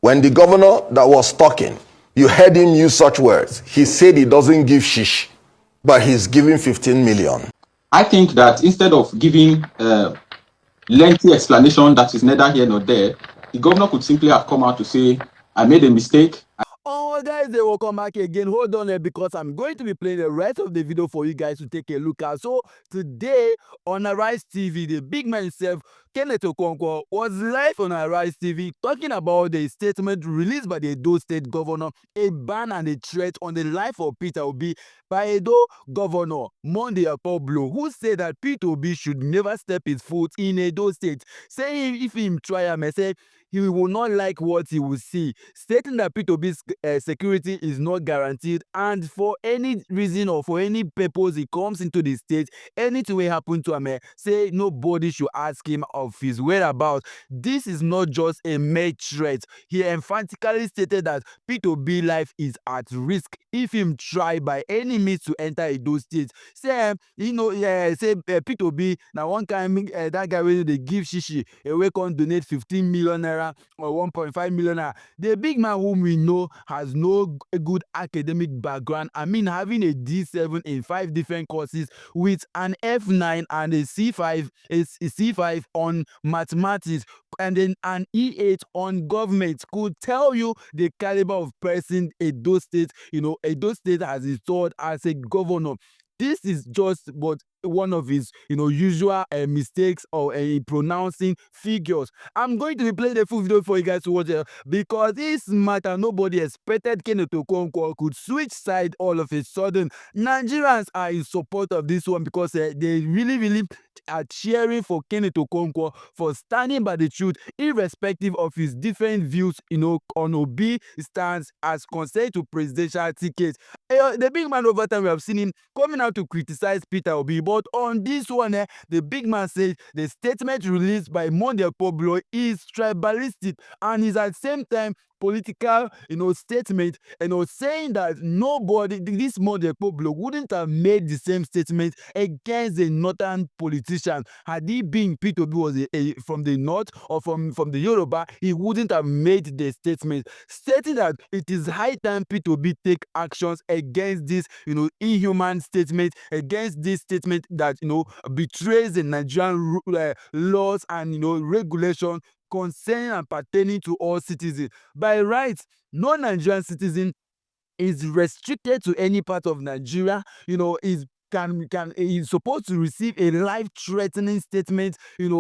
When the governor that was talking, you heard him use such words. He said he doesn't give shish, but he's giving 15 million. I think that instead of giving lengthy explanation that is neither here nor there, the governor could simply have come out to say, I made a mistake. Oh guys, they will come back again. Hold on because I'm going to be playing the rest of the video for you guys to take a look at. So today on Arise TV, the big man himself, Kenneth Okonkwo, was live on Arise TV talking about the statement released by the Edo State governor, a ban and a threat on the life of Peter Obi by Edo governor Monday okpebholo, who said that Peter Obi should never step his foot in Edo State, saying if him try and say he will not like what he will see, stating that Peter Obi's security is not guaranteed, and for any reason or for any purpose he comes into the state, anything will happen to him, say nobody should ask him of his whereabouts. This is not just a mere threat. He emphatically stated that Peter Obi's life is at risk if him try by any means to enter Edo State. Say say Peter Obi now one kind that guy wey dey give shishi wey come donate 15 million naira or 1.5 million naira. The big man whom we know has no good academic background. I mean, having a D7 in 5 different courses with an F9 and a C5 on mathematics and then an E8 on government could tell you the caliber of person Edo State, Edo State has installed as a governor. This is just but one of his usual mistakes or pronouncing figures. I'm going to be playing the full video for you guys to watch because this matter nobody expected Kenneth Okonkwo could switch side all of a sudden. Nigerians are in support of this one because they really are cheering for Kenneth Okonkwo for standing by the truth irrespective of his different views on Obi stance as concerned to presidential tickets. The big man over time we have seen him coming out to criticize Peter Obi, but on this one the big man says the statement released by Monday okpebholo is tribalistic and is at the same time political statement, saying that nobody, this Monday okpebholo wouldn't have made the same statement against a northern politician. Had he been Peter Obi was from the north or from the Yoruba, he wouldn't have made the statement, stating that it is high time Peter Obi take actions against this inhuman statement, against this statement that betrays the Nigerian laws and regulation concerning and pertaining to all citizens. By rights, no Nigerian citizen is restricted to any part of Nigeria, is supposed to receive a life-threatening statement,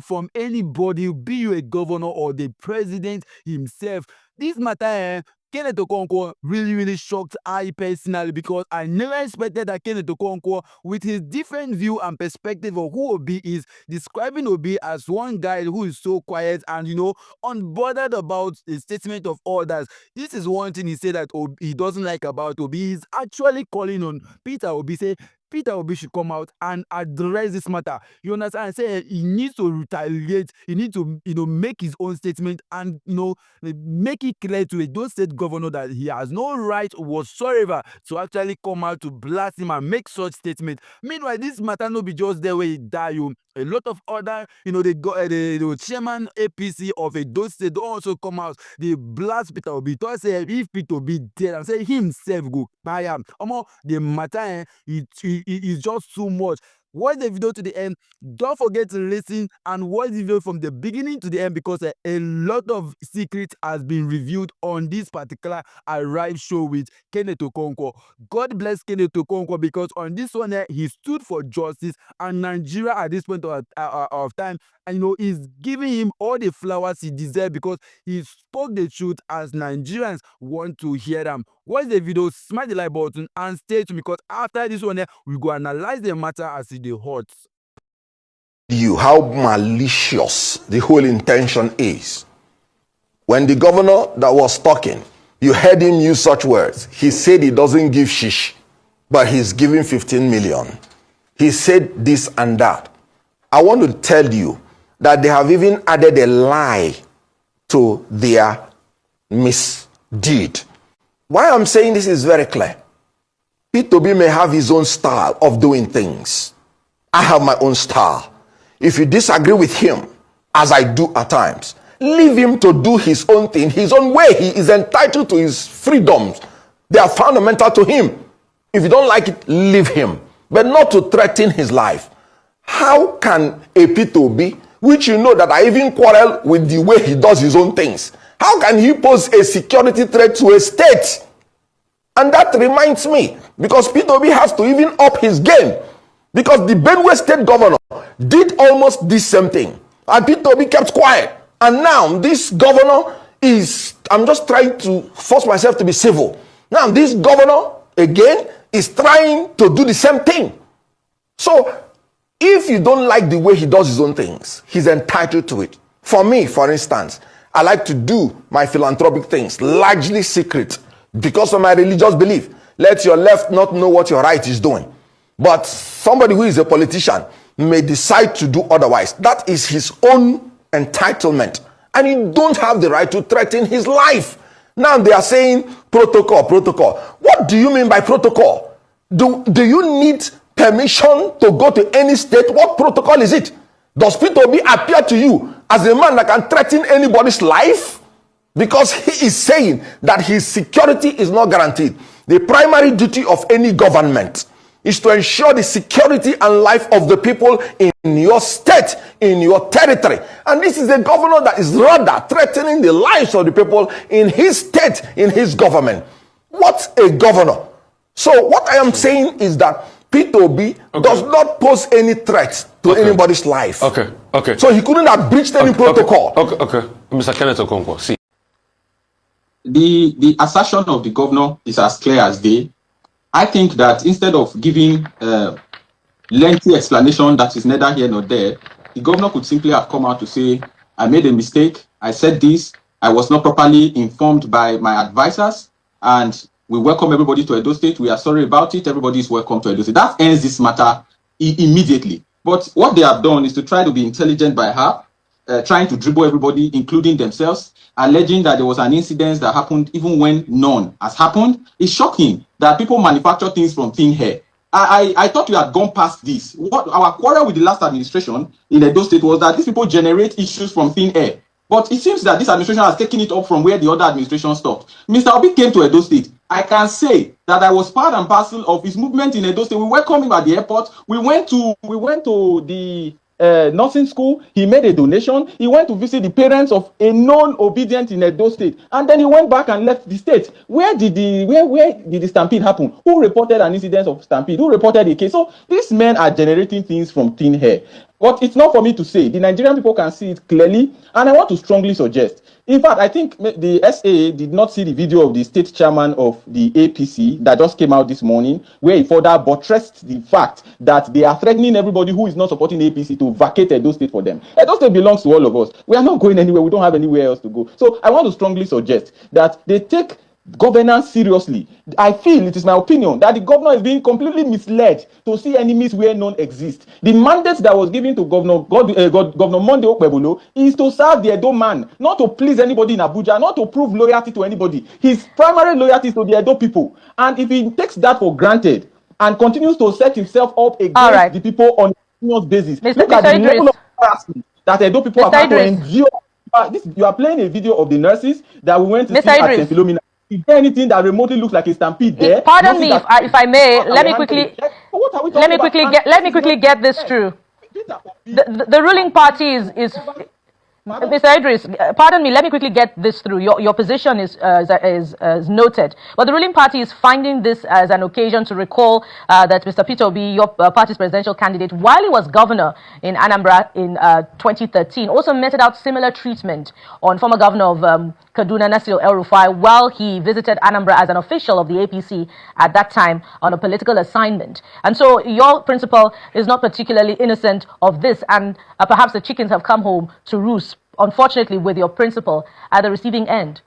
from anybody, be you a governor or the president himself. This matter, Kenneth Okonkwo really shocked I personally because I never expected that Kenneth Okonkwo, with his different view and perspective of who Obi is, describing Obi as one guy who is so quiet and unbothered about the statement of others. This is one thing he said that he doesn't like about Obi. He's actually calling on Peter Obi, say Peter Obi should come out and address this matter. You understand? Say he needs to retaliate. He needs to, make his own statement and, make it clear to Edo State governor that he has no right whatsoever to actually come out to blast him and make such statement. Meanwhile, this matter no be just there where he die. A lot of other, the chairman APC of Edo State also come out. They blast Peter Obi. To say if Peter Obi dead and say himself go buy him. The matter is just too much. Watch the video to the end. Don't forget to listen and watch the video from the beginning to the end because a lot of secrets has been revealed on this particular Arrive show with Kenneth Okonkwo. God bless Kenneth Okonkwo because on this one he stood for justice and Nigeria at this point of time and is giving him all the flowers he deserves because he spoke the truth as Nigerians want to hear them. Watch the video, smash the like button and stay tuned because after this one we go analyze the matter as it hot. How malicious the whole intention is. When the governor that was talking, you heard him use such words. He said he doesn't give shish, but he's giving 15 million. He said this and that. I want to tell you that they have even added a lie to their misdeed. Why I'm saying this is very clear. Peter Obi may have his own style of doing things. I have my own style. If you disagree with him, as I do at times, Leave him to do his own thing, his own way. He is entitled to his freedoms. They are fundamental to him. If you don't like it, leave him, but not to threaten his life. How can a P2B, which you know that I even quarrel with the way he does his own things, how can he pose a security threat to a state? And that reminds me, because P2B has to even up his game, because the Benue state governor did almost the same thing, and P2B kept quiet. And now this governor is, I'm just trying to force myself to be civil. Now this governor, again, is trying to do the same thing. So, if you don't like the way he does his own things, he's entitled to it. For me, for instance, I like to do my philanthropic things largely secret because of my religious belief. Let your left not know what your right is doing. But somebody who is a politician may decide to do otherwise. That is his own entitlement. And you don't have the right to threaten his life. Now they are saying protocol. What do you mean by protocol? Do you need permission to go to any state? What protocol is it? Does P2B appear to you as a man that can threaten anybody's life? Because he is saying that his security is not guaranteed. The primary duty of any government is to ensure the security and life of the people in your state, in your territory. And this is a governor that is rather threatening the lives of the people in his state, in his government. What a governor. So what I am saying is that P2B does not pose any threat to anybody's life. Okay. So he couldn't have breached any protocol. Okay. Mr. Kenneth Okonkwo, see. The assertion of the governor is as clear as day. I think that instead of giving lengthy explanation that is neither here nor there, the governor could simply have come out to say, I made a mistake, I said this, I was not properly informed by my advisors, and we welcome everybody to Edo State. We are sorry about it. Everybody is welcome to Edo State. That ends this matter immediately. But what they have done is to try to be intelligent by half, trying to dribble everybody, including themselves, alleging that there was an incident that happened even when none has happened. It's shocking that people manufacture things from thin air. I thought we had gone past this. What our quarrel with the last administration in Edo State was that these people generate issues from thin air. But it seems that this administration has taken it up from where the other administration stopped. Mr. Obi came to Edo State. I can say that I was part and parcel of his movement in Edo State. We welcomed him at the airport. We went to the nursing school. He made a donation. He went to visit the parents of a non-obedient in Edo State, and then he went back and left the state. Where did the stampede happen? Who reported an incident of stampede? Who reported a case? So these men are generating things from thin air. But it's not for me to say. The Nigerian people can see it clearly, and I want to strongly suggest. In fact, I think the SAA did not see the video of the state chairman of the APC that just came out this morning, where he further buttressed the fact that they are threatening everybody who is not supporting the APC to vacate Edo State for them. Edo State belongs to all of us. We are not going anywhere. We don't have anywhere else to go. So I want to strongly suggest that they take governance seriously. I feel, it is my opinion, that the governor is being completely misled to see enemies where none exist. The mandate that was given to Governor Monday Okpebholo is to serve the Edo man, not to please anybody in Abuja, not to prove loyalty to anybody. His primary loyalty is to the Edo people. And if he takes that for granted and continues to set himself up against the people on a continuous basis, look at the level of harassment that Edo people have had to endure. You are playing a video of the nurses that we went to see at St. Philomena. Is there anything that remotely looks like a stampede there? Pardon me, if I may, let me quickly get this through. The ruling party is Mr. Idris, pardon me, let me quickly get this through. Your position is noted. But the ruling party is finding this as an occasion to recall that Mr. Peter Obi, your party's presidential candidate, while he was governor in Anambra in 2013, also meted out similar treatment on former governor of Kaduna, Nasir El-Rufai, while he visited Anambra as an official of the APC at that time on a political assignment. And so your principal is not particularly innocent of this, and perhaps the chickens have come home to roost, unfortunately, with your principal at the receiving end.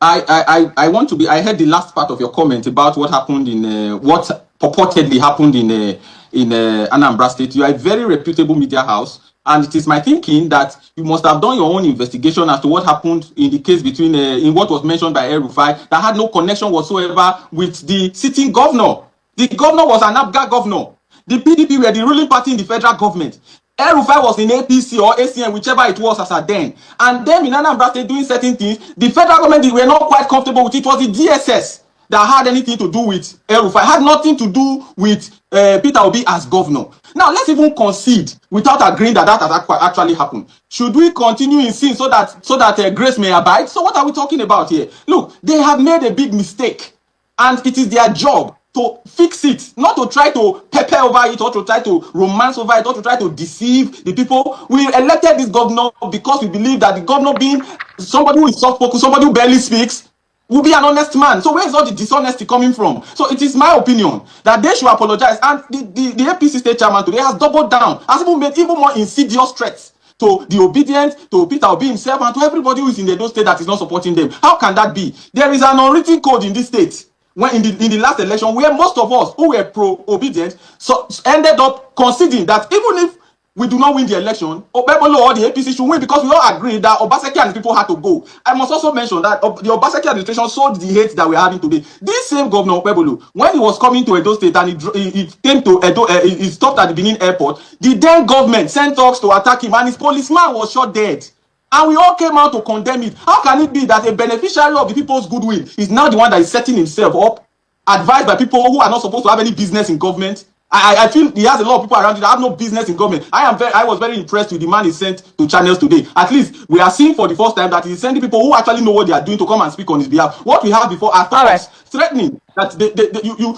I want to be. I heard the last part of your comment about what happened in what purportedly happened in Anambra State. You are a very reputable media house, and it is my thinking that you must have done your own investigation as to what happened in the case between in what was mentioned by El-Rufai that had no connection whatsoever with the sitting governor. The governor was an ABGA governor. The PDP were the ruling party in the federal government. El-Rufai was in APC or ACN, whichever it was as at then. And then in Anambra State doing certain things, the federal government, they were not quite comfortable with it. It was the DSS that had anything to do with El-Rufai. It had nothing to do with Peter Obi as governor. Now, let's even concede without agreeing that that has actually happened. Should we continue in sin so that grace may abide? So what are we talking about here? Look, they have made a big mistake. And it is their job to fix it, not to try to pepper over it or to try to romance over it or to try to deceive the people. We elected this governor because we believe that the governor, being somebody who is soft-spoken, somebody who barely speaks, will be an honest man. So where is all the dishonesty coming from? So it is my opinion that they should apologize. And the APC state chairman today has doubled down, has even made even more insidious threats to the obedient, to Peter Obi himself, and to everybody who is in the Edo state that is not supporting them. How can that be? There is an unwritten code in this state when in the last election where most of us who were pro-obedient so ended up conceding that even if we do not win the election, okpebholo or the APC should win, because we all agree that Obaseki and the people had to go. I must also mention that the Obaseki administration sowed the hate that we're having today. This same governor okpebholo, when he was coming to Edo State and he came to Edo, he stopped at the Benin airport, the then government sent thugs to attack him and his policeman was shot dead. And we all came out to condemn it. How can it be that a beneficiary of the people's goodwill is now the one that is setting himself up, advised by people who are not supposed to have any business in government? I feel he has a lot of people around you that have no business in government. I was very impressed with the man he sent to channels today. At least we are seeing for the first time that he's sending people who actually know what they are doing to come and speak on his behalf. What we have before are thugs threatening that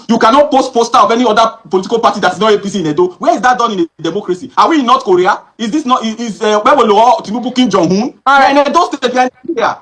you cannot post poster of any other political party that's not APC in Edo. Where is that done in a democracy? Are we in North Korea? Is this not where will Tinubu Kim Jong-un? Right. We are in Edo State, we are in Nigeria.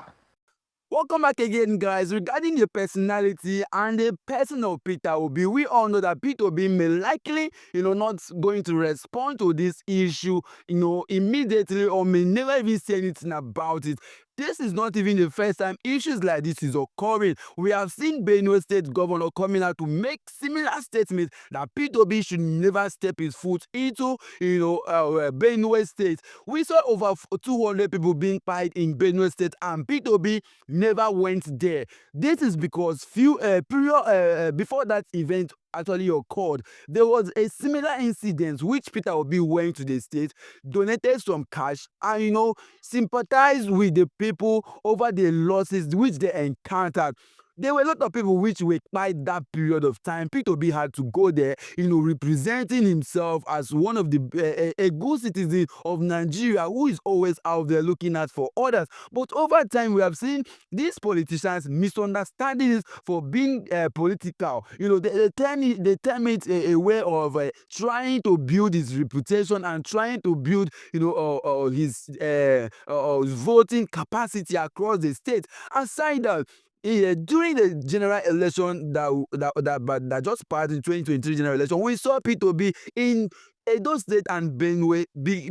Welcome back again, guys. Regarding the personality and the person of Peter Obi, we all know that Peter Obi may likely, not going to respond to this issue, immediately, or may never even say anything about it. This is not even the first time issues like this is occurring. We have seen Benue State governor coming out to make similar statements that Peter Obi should never step his foot into, Benue State. We saw over 200 people being fired in Benue State, and Peter Obi never went there. This is because before that event actually occurred, there was a similar incident which Peter Obi went to the state, donated some cash, and sympathized with the people over the losses which they encountered. There were a lot of people which were quite that period of time. Peter Obi had to go there, representing himself as one of a good citizen of Nigeria who is always out there looking out for others. But over time, we have seen these politicians misunderstanding this for being political. They term it a way of trying to build his reputation and trying to build, his voting capacity across the state. Aside that, during the general election that just passed in 2023 general election, we saw Peter Obi in Edo State and Benue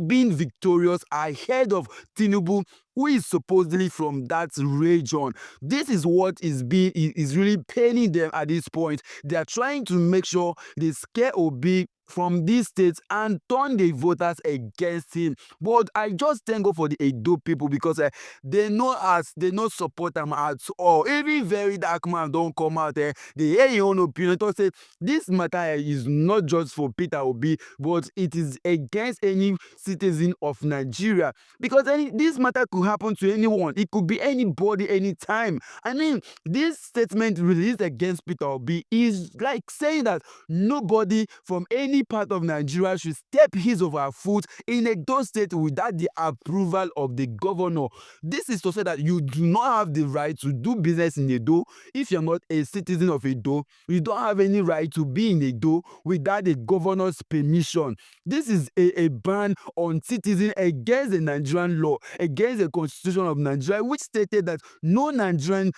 being victorious ahead of Tinubu, who is supposedly from that region. This is what is really paining them at this point. They are trying to make sure they scare Obi from these states and turn the voters against him. But I just thank God for the Edo people, because they not support him at all. Even very dark man don't come out there. They hear your own opinion to say this matter is not just for Peter Obi, but it is against any citizen of Nigeria, because this matter could happen to anyone. It could be anybody, anytime. I mean, this statement released against Peter Obi is like saying that nobody from any part of Nigeria should step his or her foot in Edo State without the approval of the governor. This is to say that you do not have the right to do business in Edo. If you're not a citizen of Edo, you don't have any right to be in Edo without the governor's permission. This is a ban on citizens against the Nigerian law, against the constitution of Nigeria, which stated that no Nigerian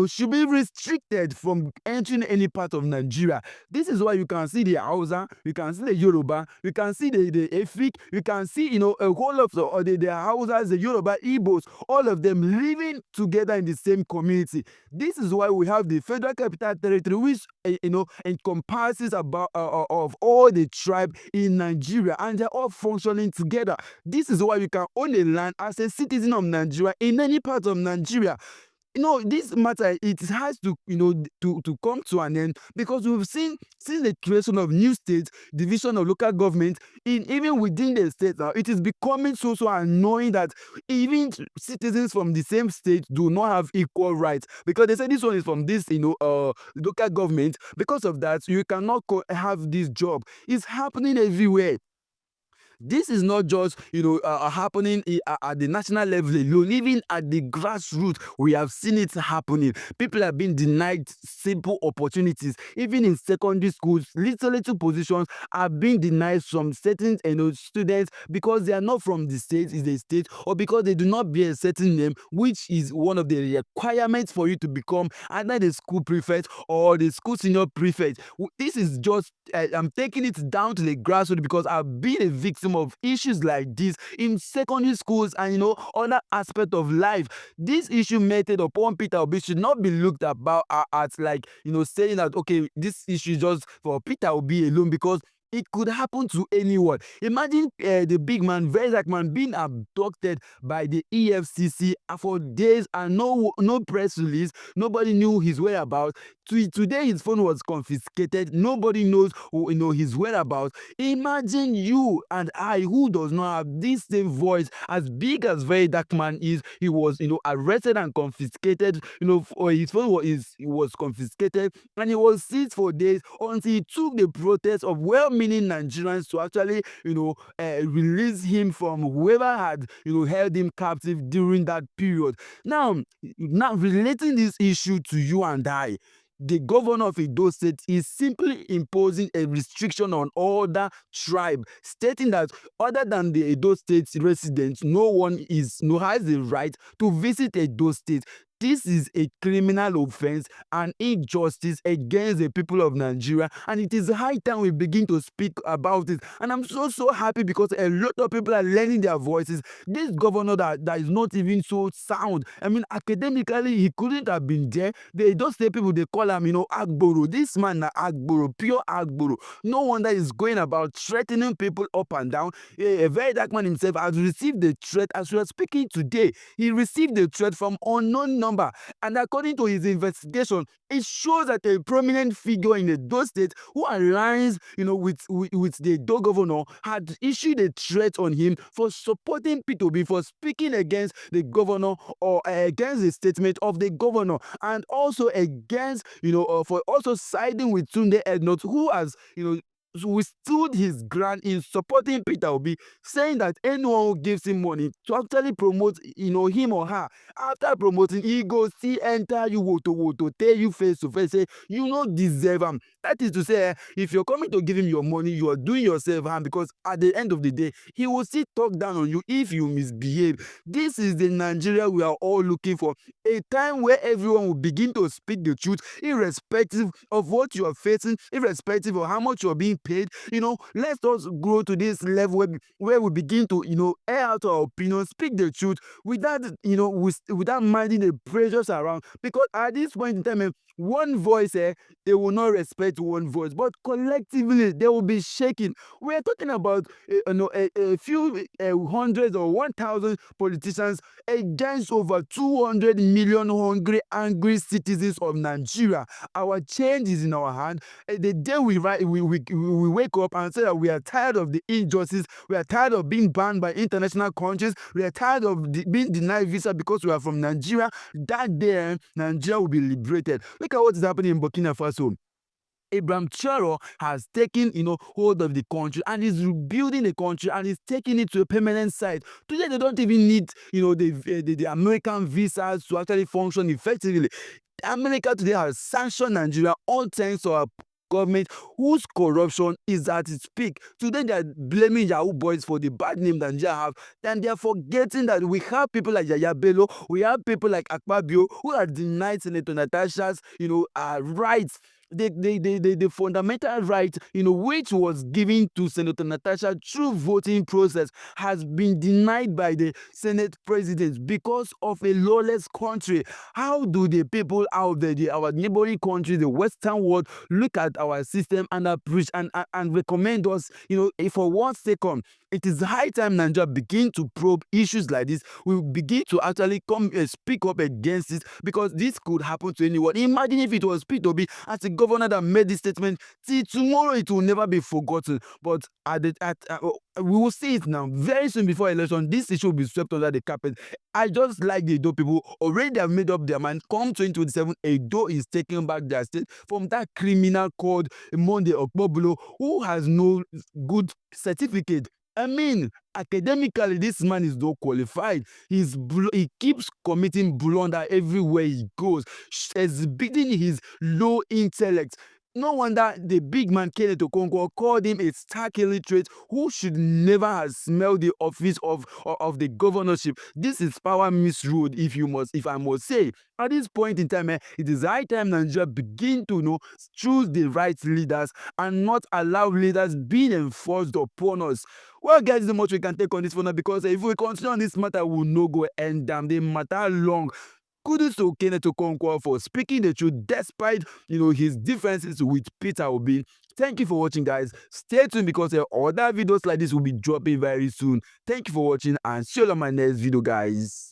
should be restricted from entering any part of Nigeria. This is why you can see the Hausa, you can see the Yoruba, you can see the Efik, you can see, a whole of the Hausas, the Yoruba, Igbos, all of them living together in the same community. This is why we have the Federal Capital Territory, which, encompasses about of all the tribe in Nigeria, and they're all functioning together. This is why you can own a land as a citizen of Nigeria in any part of Nigeria. This matter, it has to, to come to an end, because we've seen since the creation of new states, division of local government, even within the state now, it is becoming so annoying that even citizens from the same state do not have equal rights, because they say this one is from this, local government. Because of that, you cannot have this job. It's happening everywhere. This is not just happening at the national level alone. Even at the grassroots, we have seen it happening. People have been denied simple opportunities. Even in secondary schools, little positions are being denied from certain students, because they are not from the state, is a state, or because they do not bear a certain name, which is one of the requirements for you to become either the school prefect or the school senior prefect. This is just, I'm taking it down to the grassroots, because I've been a victim of issues like this in secondary schools and other aspect of life. This issue meted upon Peter Obi should not be looked about at like saying that, okay, this issue is just for Peter Obi alone, because it could happen to anyone. Imagine the big man, very dark man, being abducted by the EFCC for days, and no press release. Nobody knew his whereabouts. Today, his phone was confiscated. Nobody knows his whereabouts. Imagine you and I, who does not have this same voice as big as very dark man is. He was arrested and confiscated. For his phone was confiscated, and he was seized for days until he took the protest of well-meaning Nigerians to actually release him from whoever had held him captive during that period. Now relating this issue to you and I, the governor of Edo State is simply imposing a restriction on other tribe, stating that other than the Edo State residents, no one has the right to visit Edo State. This is a criminal offense and injustice against the people of Nigeria, and it is high time we begin to speak about it. And I'm so happy, because a lot of people are lending their voices. This governor that is not even so sound. I mean, academically, he couldn't have been there. They don't say people, they call him, Agboro. This man, Agboro, pure Agboro. No wonder he's going about threatening people up and down. A very dark man himself has received the threat as we are speaking today. He received the threat from unknown number. And according to his investigation, it shows that a prominent figure in Edo State who aligns, with the Edo governor had issued a threat on him for supporting P2B, for speaking against the governor, or against the statement of the governor, and also against, for also siding with Tunde Ednot, who has, withstood his ground in supporting Peter Obi, saying that anyone who gives him money to actually promote, him or her, after promoting, he go see enter you woto, tell you face to face, say you no deserve him. That is to say, if you're coming to give him your money, you are doing yourself harm, because at the end of the day, he will still talk down on you if you misbehave. This is the Nigeria we are all looking for. A time where everyone will begin to speak the truth, irrespective of what you are facing, irrespective of how much you are being paid. Let us grow to this level where we begin to air out our opinion, speak the truth without without minding the pressures around, because at this point in time, one voice, they will not respect one voice, but collectively they will be shaking. We are talking about a few hundreds or 1,000 politicians against over 200 million hungry, angry citizens of Nigeria. Our change is in our hand. The day we wake up and say that we are tired of the injustice, we are tired of being banned by international countries, we are tired of being denied visa because we are from Nigeria, that day Nigeria will be liberated. Look at what is happening in Burkina Faso. Abraham Traore has taken, hold of the country, and is rebuilding the country, and is taking it to a permanent site. Today, they don't even need, the American visas to actually function effectively. America today has sanctioned Nigeria all thanks to our government, whose corruption is at its peak. Today they are blaming Yahoo boys for the bad name that Nigeria have, and they are forgetting that we have people like Yaya Bello, we have people like Akpabio, who are denied Senator Natasha's rights. the fundamental right, which was given to Senator Natasha through voting process, has been denied by the Senate president because of a lawless country. How do the people out there, our neighboring countries, the Western world, look at our system and appreciate and recommend us, if for one second? It is high time Nigeria begin to probe issues like this. We begin to actually come speak up against it, because this could happen to anyone. Imagine if it was P2B as a governor that made this statement. Till tomorrow, it will never be forgotten. But we will see it now. Very soon before election, this issue will be swept under the carpet. I just like the Edo people. Already have made up their mind. Come 2027, Edo is taking back their state from that criminal called Monday Okpebholo, who has no good certificate. I mean, academically, this man is not qualified. He keeps committing blunder everywhere he goes, exhibiting his low intellect. No wonder the big man Kenneth Okonkwo called him a stark illiterate who should never have smelled the office of the governorship. This is power misruled, if I must say. At this point in time, it is high time Nigeria begin to choose the right leaders and not allow leaders being enforced upon us. Well, guys, the much we can take on this for now, because if we continue on this matter, we will no go end down. The matter long. Kudos to Kenneth Okonkwo for speaking the truth despite his differences with Peter Obi. Thank you for watching, guys. Stay tuned, because other videos like this will be dropping very soon. Thank you for watching, and see you on my next video, guys.